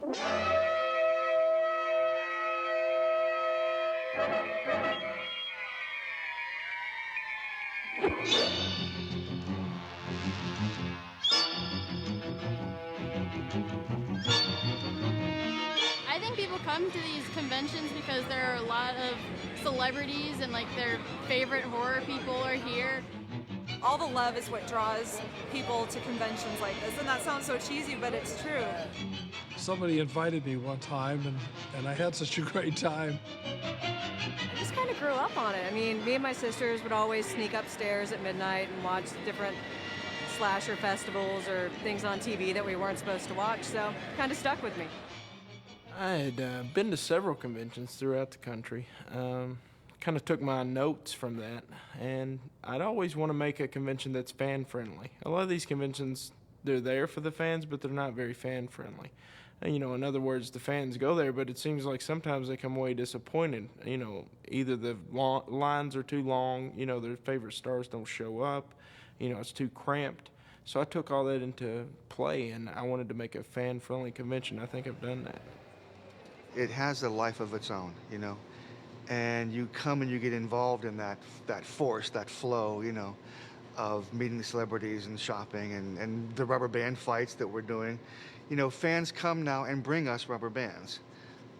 I think people come to these conventions because there are a lot of celebrities and like their favorite horror people are here. All the love is what draws people to conventions like this, and that sounds so cheesy, but it's true. Somebody invited me one time, and I had such a great time. I just kind of grew up on it. I mean, me and my sisters would always sneak upstairs at midnight and watch different slasher festivals or things on TV that we weren't supposed to watch, so it kind of stuck with me. I had been to several conventions throughout the country. Kind of took my notes from that, and I'd always want to make a convention that's fan-friendly. A lot of these conventions, they're there for the fans, but they're not very fan-friendly. And, you know, in other words, the fans go there, but it seems like sometimes they come away disappointed. You know, either the lines are too long, you know, their favorite stars don't show up, you know, it's too cramped. So I took all that into play, and I wanted to make a fan-friendly convention. I think I've done that. It has a life of its own, you know, and you come and you get involved in that force, that flow, you know, of meeting celebrities and shopping and the rubber band fights that we're doing. You know, fans come now and bring us rubber bands.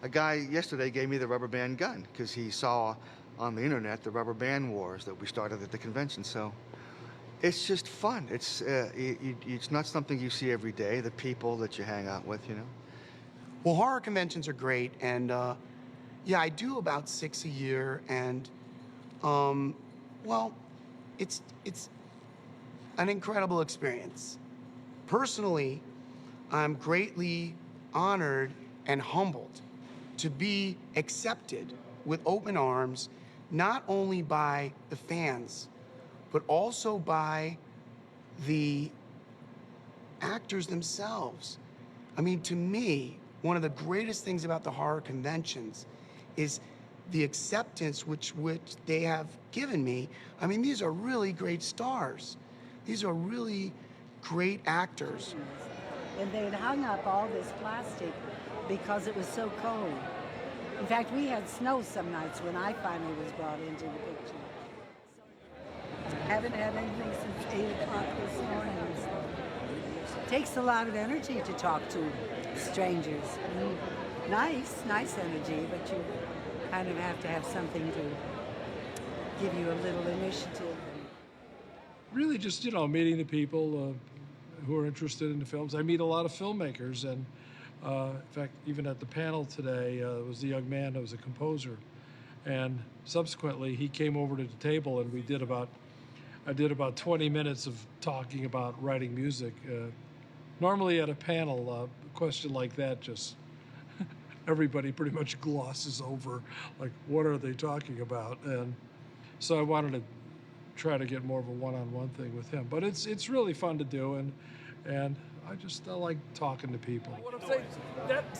A guy yesterday gave me the rubber band gun because he saw on the internet the rubber band wars that we started at the convention. So it's just fun. It's not something you see every day, the people that you hang out with, you know. Well, horror conventions are great, and yeah, I do about 6 a year, and well, it's an incredible experience. Personally, I'm greatly honored and humbled to be accepted with open arms, not only by the fans, but also by the actors themselves. I mean, to me, one of the greatest things about the horror conventions is the acceptance which they have given me. I mean, these are really great stars. These are really great actors. And they had hung up all this plastic because it was so cold. In fact, we had snow some nights when I finally was brought into the picture. Haven't had anything since 8 o'clock this morning. It takes a lot of energy to talk to strangers. Nice energy, but you kind of have to have something to give you a little initiative. Really just, you know, meeting the people who are interested in the films. I meet a lot of filmmakers, and in fact, even at the panel today, was the young man who was a composer. And subsequently, he came over to the table, and I did about 20 minutes of talking about writing music. Normally at a panel, a question like that just everybody pretty much glosses over, like, what are they talking about? And so I wanted to try to get more of a one-on-one thing with him. But it's really fun to do, and I like talking to people. What I'm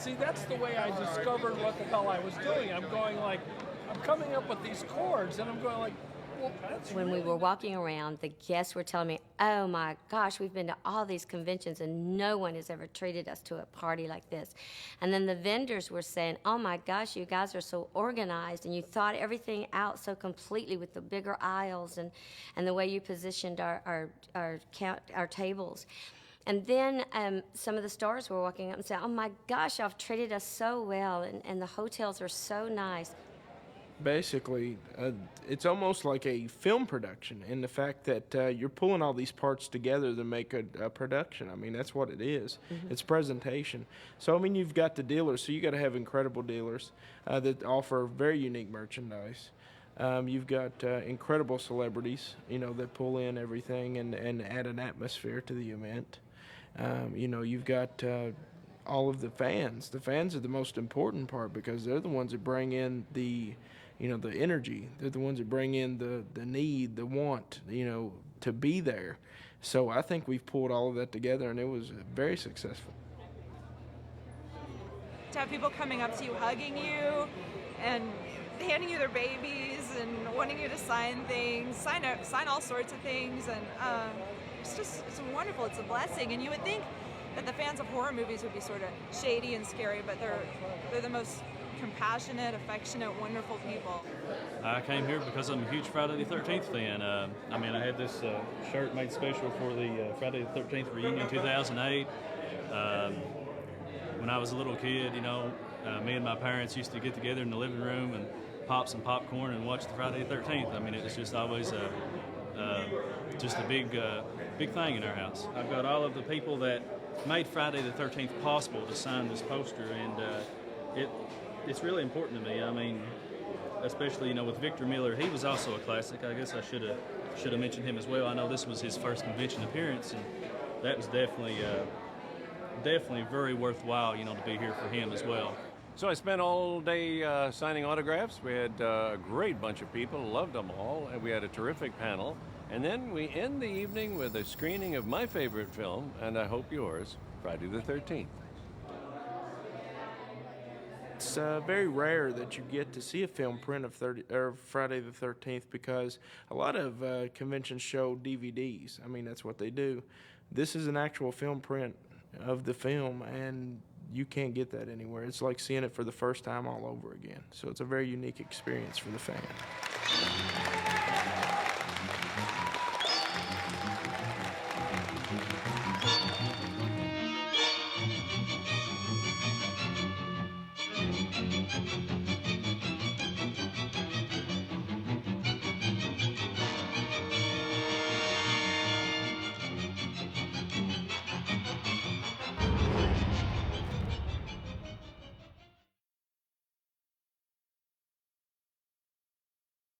saying, that's the way I discovered what the hell I was doing. I'm coming up with these chords, and I'm going like, well, that's when we were walking around, the guests were telling me, oh my gosh, we've been to all these conventions and no one has ever treated us to a party like this. And then the vendors were saying, oh my gosh, you guys are so organized and you thought everything out so completely with the bigger aisles and the way you positioned our tables. And then some of the stars were walking up and saying, oh my gosh, y'all have treated us so well and the hotels are so nice. Basically, it's almost like a film production in the fact that you're pulling all these parts together to make a production. I mean, that's what it is. Mm-hmm. It's presentation. So, I mean, you've got the dealers, so you got to have incredible dealers that offer very unique merchandise. You've got incredible celebrities, you know, that pull in everything and add an atmosphere to the event. You know, you've got all of the fans. The fans are the most important part because they're the ones that bring in the energy. They're the ones that bring in the need, the want, you know, to be there. So I think we've pulled all of that together, and it was very successful. To have people coming up to you, hugging you, and handing you their babies, and wanting you to sign things, sign all sorts of things, and it's wonderful. It's a blessing, and you would think that the fans of horror movies would be sort of shady and scary, but they're the most compassionate, affectionate, wonderful people. I came here because I'm a huge Friday the 13th fan. I mean, I had this shirt made special for the Friday the 13th reunion 2008. When I was a little kid, you know, me and my parents used to get together in the living room and pop some popcorn and watch the Friday the 13th. I mean, it was just always just a big thing in our house. I've got all of the people that made Friday the 13th possible to sign this poster, and it's really important to me. I mean, especially, you know, with Victor Miller, he was also a classic. I guess I should have mentioned him as well. I know this was his first convention appearance, and that was definitely very worthwhile, you know, to be here for him as well. So I spent all day signing autographs. We had a great bunch of people, loved them all, and we had a terrific panel. And then we end the evening with a screening of my favorite film, and I hope yours, Friday the 13th. It's very rare that you get to see a film print of Friday the 13th, because a lot of conventions show DVDs. I mean, that's what they do. This is an actual film print of the film, and you can't get that anywhere. It's like seeing it for the first time all over again. So it's a very unique experience for the fan.